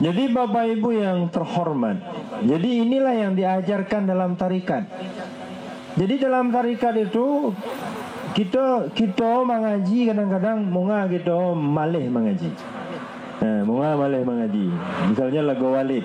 Jadi Bapak Ibu yang terhormat, jadi inilah yang diajarkan dalam tarikat. Jadi dalam tarikat itu kita mengaji kadang-kadang munga kita malih mengaji. Munga malih mengaji. Misalnya lagu walid.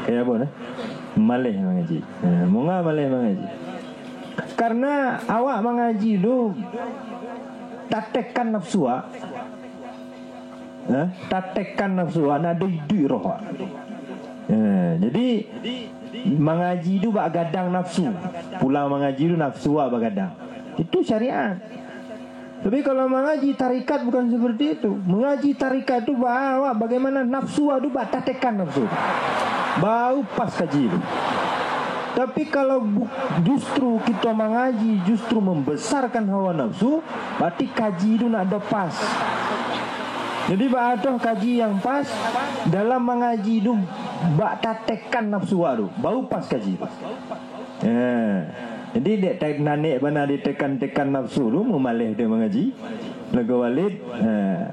Kayak apa nah? Malih mengaji. Munga malih mengaji. Karena awak mengaji itu tatekan nafsu. Tatekan nafsu ana dui roh. Jadi mengaji itu bak gadang nafsu. Pulang mengaji itu nafsu bak gadang. Itu syariat. Tapi kalau mengaji tarikat bukan seperti itu. Mengaji tarikat itu bawa bagaimana nafsu itu bak tatekan nafsu. Bau pas kaji itu. Tapi kalau justru kita mengaji justru membesarkan hawa nafsu, berarti kaji itu nak ada pas. Jadi ba'atoh kaji yang pas dalam mengaji itu bak tatekan nafsu waru, bau pas kaji. Jadi dek nanik bana ditekan-tekan nafsu lu memalih dia mengaji. Lagu walid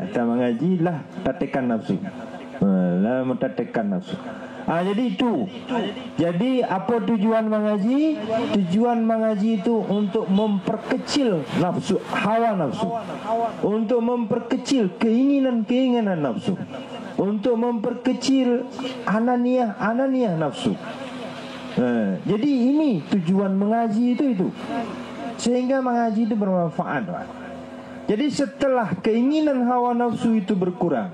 kita mengaji lah tatekan nafsu. Lah tatekan nafsu. Jadi itu. Jadi apa tujuan mengaji? Tujuan mengaji itu untuk memperkecil nafsu, hawa nafsu. Untuk memperkecil keinginan-keinginan nafsu. Untuk memperkecil ananiah nafsu. Jadi ini tujuan mengaji itu. Sehingga mengaji itu bermanfaat. Jadi setelah keinginan hawa nafsu itu berkurang,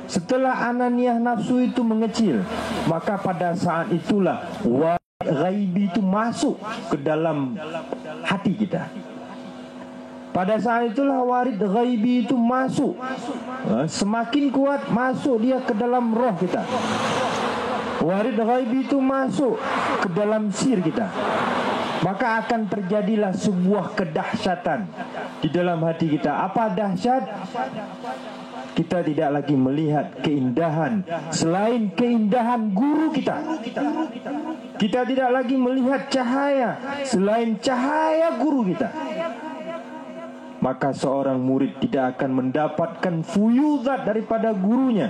setelah ananiah nafsu itu mengecil, maka pada saat itulah ghaibi itu masuk ke dalam hati kita. Pada saat itulah warid ghaibi itu masuk, semakin kuat masuk dia ke dalam roh kita. Warid ghaibi itu masuk ke dalam sir kita. Maka akan terjadilah sebuah kedahsyatan di dalam hati kita. Apa dahsyat? Kita tidak lagi melihat keindahan selain keindahan guru kita. Kita tidak lagi melihat cahaya selain cahaya guru kita. Maka seorang murid tidak akan mendapatkan fuyuzat daripada gurunya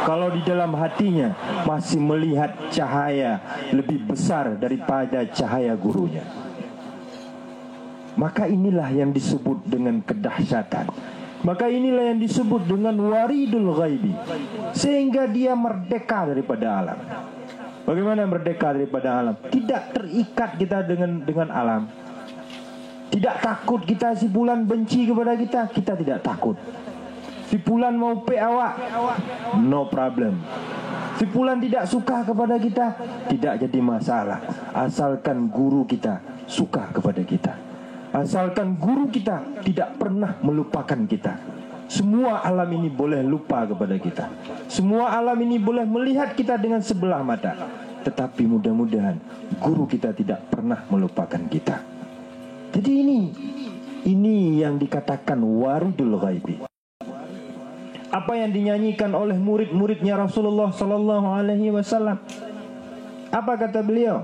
kalau di dalam hatinya masih melihat cahaya lebih besar daripada cahaya gurunya. Maka inilah yang disebut dengan kedahsyatan. Maka inilah yang disebut dengan waridul ghaibi. Sehingga dia merdeka daripada alam. Bagaimana merdeka daripada alam? Tidak terikat kita dengan alam. Tidak takut kita si bulan benci kepada kita. Kita tidak takut. Si bulan mau pe awak, no problem. Si bulan tidak suka kepada kita, tidak jadi masalah. Asalkan guru kita suka kepada kita. Asalkan guru kita tidak pernah melupakan kita. Semua alam ini boleh lupa kepada kita. Semua alam ini boleh melihat kita dengan sebelah mata. Tetapi mudah-mudahan guru kita tidak pernah melupakan kita. Jadi ini yang dikatakan waridul ghaibi. Apa yang dinyanyikan oleh murid-muridnya Rasulullah sallallahu alaihi wasallam? Apa kata beliau?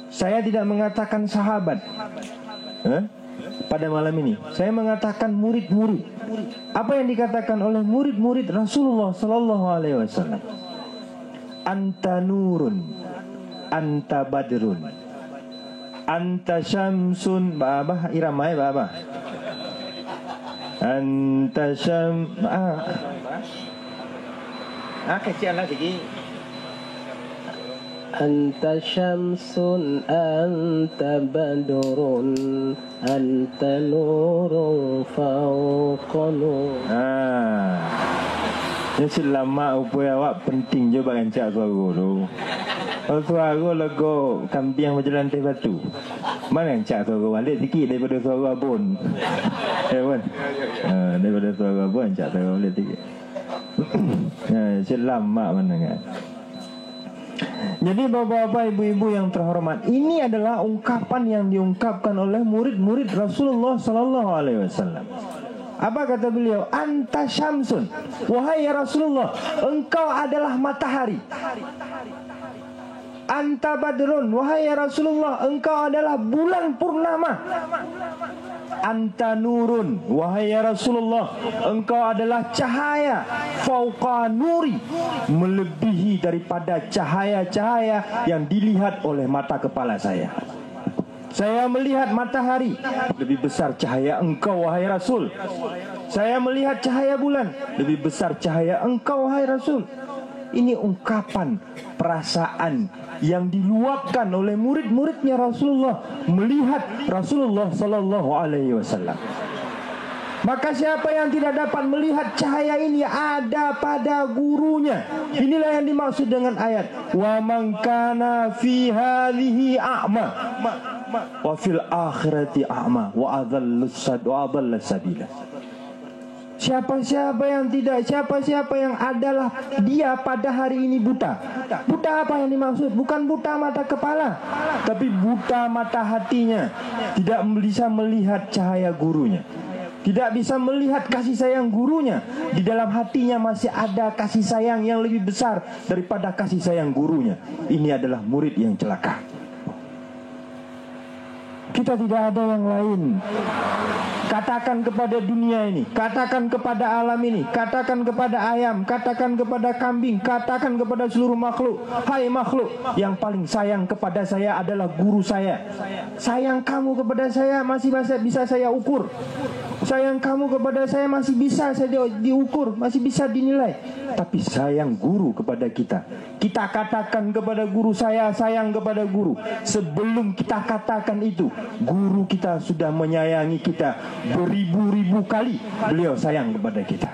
Saya tidak mengatakan sahabat pada malam ini. Saya mengatakan murid-murid. Apa yang dikatakan oleh murid-murid Rasulullah sallallahu alaihi wasallam? Anta nurun, anta badrun, anta syamsun. Babah iramai babah. Anta kecil lagi. Anta syamsun, anta badrun, anta nurun fawqa nur. Ini selama upaya awak penting je berancak suara tu. Kalau suara lagu kambing macam lantai batu, mana rancak suara balik sikit daripada suara abun. Kan? Daripada suara abun rancak suara balik sikit. Selama mana kan? Jadi bapak-bapak, ibu-ibu yang terhormat, ini adalah ungkapan yang diungkapkan oleh murid-murid Rasulullah sallallahu alaihi wasallam. Apa kata beliau? Anta syamsun. Wahai ya Rasulullah, engkau adalah matahari. Anta badrun. Wahai ya Rasulullah, engkau adalah bulan purnama. anta nurun, wahai ya Rasulullah, engkau adalah cahaya, fauqa nuri, melebihi daripada cahaya-cahaya yang dilihat oleh mata kepala saya. Saya melihat matahari, lebih besar cahaya engkau wahai Rasul. Saya melihat cahaya bulan, lebih besar cahaya engkau wahai Rasul. Ini ungkapan perasaan yang diluapkan oleh murid-muridnya Rasulullah melihat Rasulullah sallallahu alaihi wasallam. Maka siapa yang tidak dapat melihat cahaya ini ada pada gurunya. Inilah yang dimaksud dengan ayat wa man kana fi hadhihi a'ma wa fil akhirati a'ma wa adhallu sabila. Siapa-siapa yang adalah dia pada hari ini buta. Buta apa yang dimaksud? Bukan buta mata kepala, tapi buta mata hatinya. Tidak bisa melihat cahaya gurunya, tidak bisa melihat kasih sayang gurunya. Di dalam hatinya masih ada kasih sayang yang lebih besar daripada kasih sayang gurunya. Ini adalah murid yang celaka. Kita tidak ada yang lain. Katakan kepada dunia ini, katakan kepada alam ini, katakan kepada ayam, katakan kepada kambing, katakan kepada seluruh makhluk, hai makhluk, yang paling sayang kepada saya adalah guru saya. Sayang kamu kepada saya masih bisa saya ukur. Sayang kamu kepada saya masih bisa saya diukur, masih bisa dinilai. Tapi sayang guru kepada kita, kita katakan kepada guru saya sayang kepada guru. Sebelum kita katakan itu, guru kita sudah menyayangi kita beribu-ribu kali. Beliau sayang kepada kita.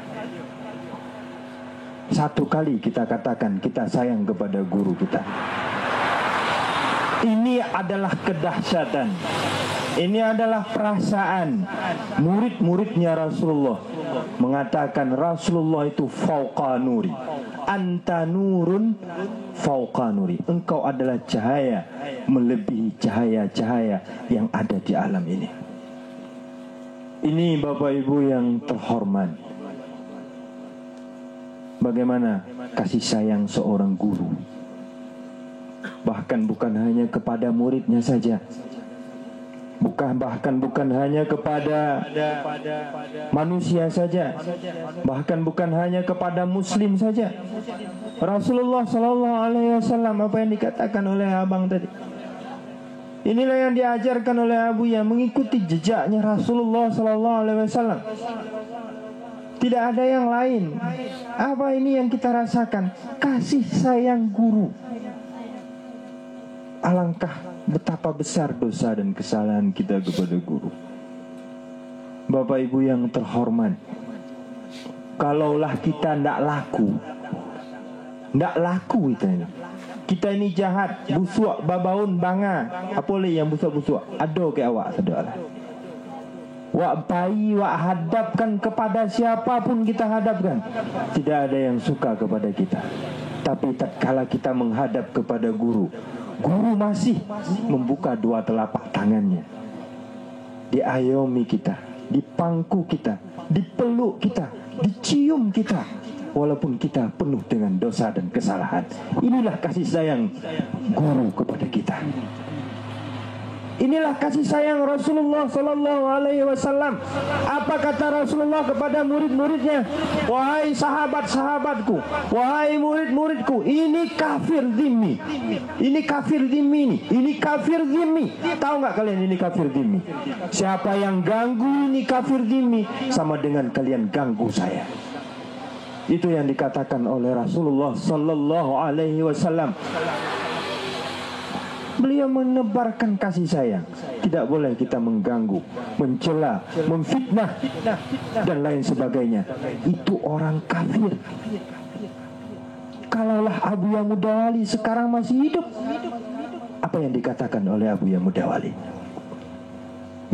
Satu kali kita katakan kita sayang kepada guru kita. Ini adalah kedahsyatan. Ini adalah perasaan murid-muridnya Rasulullah. Mengatakan Rasulullah itu fauqa nuri, anta nurun fauqa nuri. Engkau adalah cahaya melebihi cahaya-cahaya yang ada di alam ini. Ini Bapak Ibu yang terhormat, bagaimana kasih sayang seorang guru. Bahkan bukan hanya kepada muridnya saja, bahkan bukan hanya kepada manusia saja, bahkan bukan hanya kepada muslim saja. Rasulullah sallallahu alaihi wasallam, apa yang dikatakan oleh abang tadi, inilah yang diajarkan oleh Abu yang mengikuti jejaknya Rasulullah sallallahu alaihi wasallam. Tidak ada yang lain. Apa ini yang kita rasakan? Kasih sayang guru. Alangkah betapa besar dosa dan kesalahan kita kepada guru. Bapak Ibu yang terhormat, kalaulah kita tidak laku kita ini jahat, busuk, babaun, banga, apa lagi yang busuk-busuk, ado ke awak saudara. Wak bayi, wak hadapkan kepada siapapun kita hadapkan, tidak ada yang suka kepada kita. Tapi tatkala kita menghadap kepada guru, guru masih membuka dua telapak tangannya, diayomi kita, dipangku kita, dipeluk kita, dicium kita, walaupun kita penuh dengan dosa dan kesalahan. Inilah kasih sayang guru kepada kita. Inilah kasih sayang Rasulullah sallallahu alaihi wasallam. Apa kata Rasulullah kepada murid-muridnya? Wahai sahabat-sahabatku, wahai murid-muridku, ini kafir zimmi. Ini kafir zimmi. Ini kafir zimmi. Tahu enggak kalian ini kafir zimmi? Siapa yang ganggu ini kafir zimmi, sama dengan kalian ganggu saya. Itu yang dikatakan oleh Rasulullah sallallahu alaihi wasallam. Beliau menebarkan kasih sayang. Tidak boleh kita mengganggu, mencela, memfitnah dan lain sebagainya. Itu orang kafir. Kalaulah Abu Ya Mudawali sekarang masih hidup, apa yang dikatakan oleh Abu Ya Mudawali?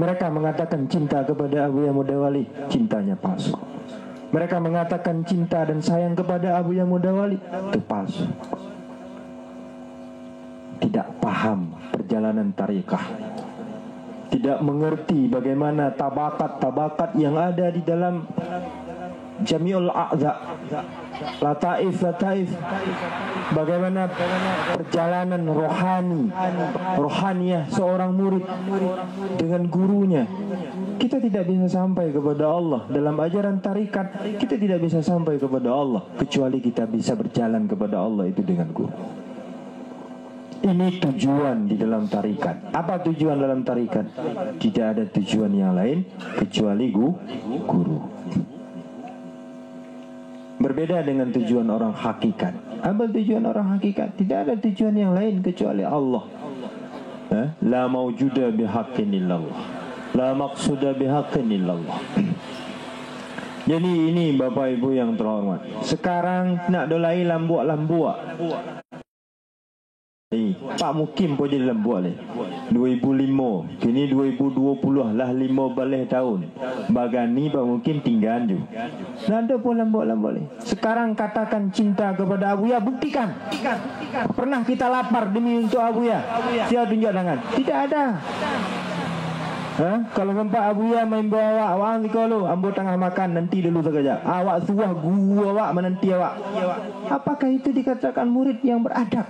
Mereka mengatakan cinta kepada Abu Ya Mudawali, cintanya palsu. Mereka mengatakan cinta dan sayang kepada Abu Ya Mudawali, itu palsu. Tidak paham perjalanan tarikah, tidak mengerti bagaimana tabakat-tabakat yang ada di dalam Jami'ul A'za, lataif, bagaimana perjalanan rohaniyah seorang murid dengan gurunya. kita tidak bisa sampai kepada Allah. Dalam ajaran tarikat, kita tidak bisa sampai kepada Allah kecuali kita bisa berjalan kepada Allah itu dengan guru. Ini tujuan di dalam tarikat. Apa tujuan dalam tarikat? Tidak ada tujuan yang lain kecuali guru. Berbeda dengan tujuan orang hakikat. Apa tujuan orang hakikat? Tidak ada tujuan yang lain kecuali Allah. La mawjuda bihaqqin illallah, la maqsuda bihaqqin illallah. Jadi ini Bapak Ibu yang terhormat, sekarang nak dolai lambuak-lambuak. Pak Mukim pun jadi lambuak leh. 2005, kini 2020 lah 15 tahun. Bagani Pak Mukim tinggal je. Nada pun lambuak-lambuak leh. Sekarang katakan cinta kepada Abuya, buktikan. Pernah kita lapar demi untuk Abuya? Siapa tunjuk tangan? Tidak ada. Kalau nampak Abuya main bawa awak kalau ambo tengah makan nanti dulu sekejap. Awak suah gua awak menanti awak. Apakah itu dikatakan murid yang beradab?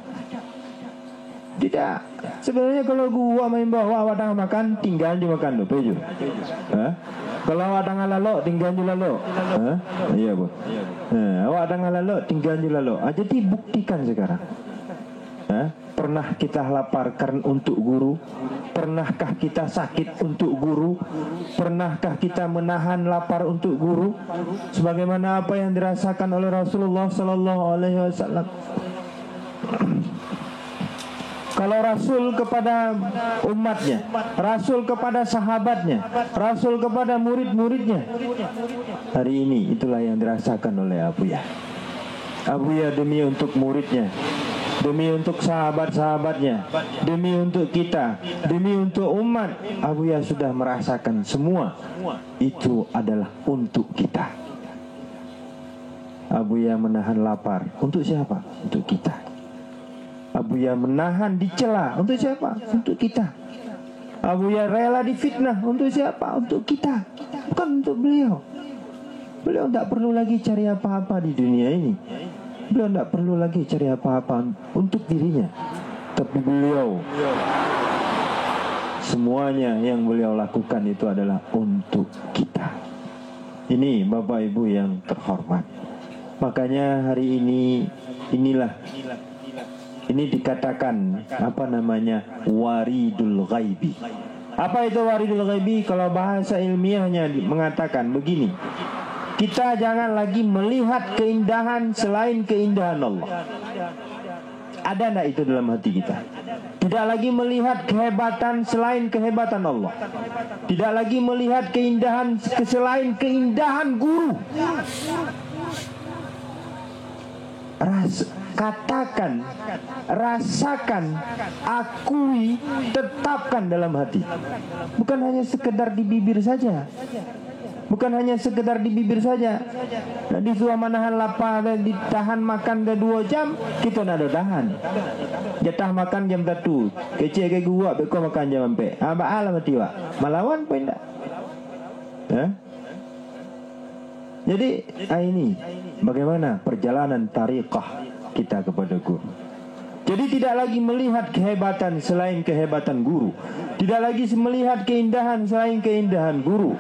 Tidak. Sebenarnya kalau gua main bawa awak tengah makan, tinggal di makan tu, peju. Kalau awak tengah lalok, tinggal di lalok. Iya bu. Awak tengah lalok, tinggal di lalok. Jadi buktikan sekarang. Pernah kita lapar karena untuk guru? Pernahkah kita sakit untuk guru? Pernahkah kita menahan lapar untuk guru? Sebagaimana apa yang dirasakan oleh Rasulullah Sallallahu Alaihi Wasallam. Kalau Rasul kepada umatnya, Rasul kepada sahabatnya, Rasul kepada murid-muridnya, hari ini itulah yang dirasakan oleh Abuya. Abuya demi untuk muridnya, demi untuk sahabat-sahabatnya, demi untuk kita, demi untuk umat, Abuya sudah merasakan semua itu adalah untuk kita. Abuya menahan lapar untuk siapa? Untuk kita. Abuya menahan dicela untuk siapa? Untuk kita. Abuya rela difitnah untuk siapa? Untuk kita, bukan untuk beliau. Beliau tidak perlu lagi cari apa-apa di dunia ini. Beliau tidak perlu lagi cari apa-apa untuk dirinya. Tapi beliau, semuanya yang beliau lakukan itu adalah untuk kita. Ini Bapak Ibu yang terhormat. Makanya hari ini ini dikatakan apa namanya, waridul ghaibi. Apa itu waridul ghaibi? Kalau bahasa ilmiahnya mengatakan begini: kita jangan lagi melihat keindahan selain keindahan Allah. Ada enggak itu dalam hati kita? Tidak lagi melihat kehebatan selain kehebatan Allah. Tidak lagi melihat keindahan selain keindahan guru. Katakan, rasakan, akui, tetapkan dalam hati. Bukan hanya sekedar di bibir saja. Bukan hanya sekedar di bibir saja. Disuruh menahan lapar dan ditahan makan ke 2 jam, kita nak ada tahan. Jatah makan jam 1. Kecil ke gua, beko makan jam 4. Alah mati wak. Malawan pun tak. Jadi ini bagaimana perjalanan tariqah kita kepada guru. Jadi tidak lagi melihat kehebatan selain kehebatan guru. Tidak lagi melihat keindahan selain keindahan guru.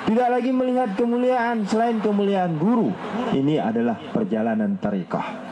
Tidak lagi melihat kemuliaan selain kemuliaan guru. Ini adalah perjalanan tariqah.